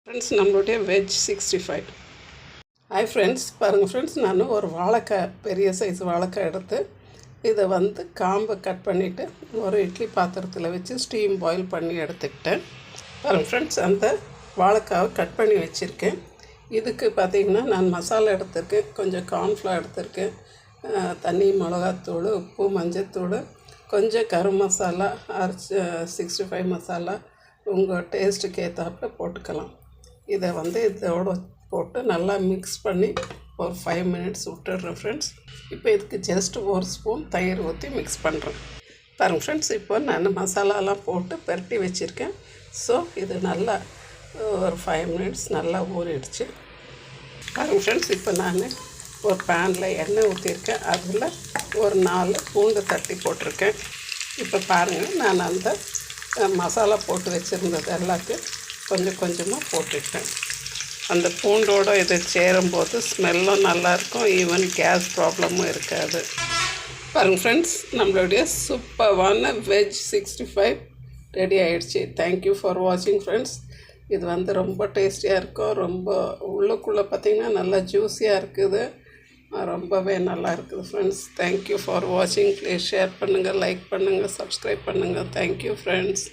Friends, நம்மளுடைய veg 65. Hi friends, பாருங்கள் friends, நான் ஒரு வாழைக்காய், பெரிய சைஸ் வாழைக்காய் எடுத்து இதை காம்பை கட் பண்ணிவிட்டு ஒரு இட்லி பாத்திரத்தில் வச்சு ஸ்டீம் பாயில் பண்ணி எடுத்துக்கிட்டேன். பாருங்கள் ஃப்ரெண்ட்ஸ், அந்த வாழைக்காவை கட் பண்ணி வச்சுருக்கேன். இதுக்கு பார்த்திங்கன்னா நான் மசாலா எடுத்திருக்கேன், கொஞ்சம் கார்ன்ஃப்ளவர் எடுத்திருக்கேன், தண்ணி, மிளகாத்தூள், உப்பு, மஞ்சத்தூள், கொஞ்சம் கரும் மசாலா, 65 மசாலா உங்கள் டேஸ்ட்டுக்கு ஏற்றாப்புல போட்டுக்கலாம். இதை இதோடு போட்டு நல்லா மிக்ஸ் பண்ணி ஒரு 5 மினிட்ஸ் விட்டுடுறேன் ஃப்ரெண்ட்ஸ். இப்போ இதுக்கு ஜஸ்ட் ஒரு ஸ்பூன் தயிர் ஊற்றி மிக்ஸ் பண்ணுறேன். பாருங்கள் ஃப்ரெண்ட்ஸ், இப்போ நான் மசாலாலாம் போட்டு பரட்டி வச்சுருக்கேன். ஸோ இது நல்லா ஒரு 5 மினிட்ஸ் நல்லா ஊறிடுச்சு. பாருங்கள் ஃப்ரெண்ட்ஸ், இப்போ நான் ஒரு பேனில் எண்ணெய் ஊற்றிருக்கேன். அதில் ஒரு 4 பூண்டு தட்டி போட்டிருக்கேன். இப்போ பாருங்கள், நான் அந்த மசாலா போட்டு வச்சுருந்தது எல்லாத்தையும் கொஞ்சம் கொஞ்சமாக போட்டுட்டேன். அந்த பூண்டோடு இது சேரும்போது ஸ்மெல்லும் நல்லாயிருக்கும், ஈவன் கேஸ் ப்ராப்ளமும் இருக்காது. பாருங்கள் ஃப்ரெண்ட்ஸ், நம்மளுடைய சூப்பரான வெஜ் 65 ரெடி ஆகிடுச்சு. தேங்க்யூ ஃபார் வாட்சிங் ஃப்ரெண்ட்ஸ். இது ரொம்ப டேஸ்டியாக இருக்கும். ரொம்ப உள்ளுக்குள்ளே பார்த்திங்கன்னா நல்லா ஜூஸியாக இருக்குது, ரொம்பவே நல்லா இருக்குது ஃப்ரெண்ட்ஸ். தேங்க்யூ ஃபார் வாட்சிங். ப்ளீஸ் ஷேர் பண்ணுங்கள், லைக் பண்ணுங்கள், சப்ஸ்கிரைப் பண்ணுங்கள். Thank you friends.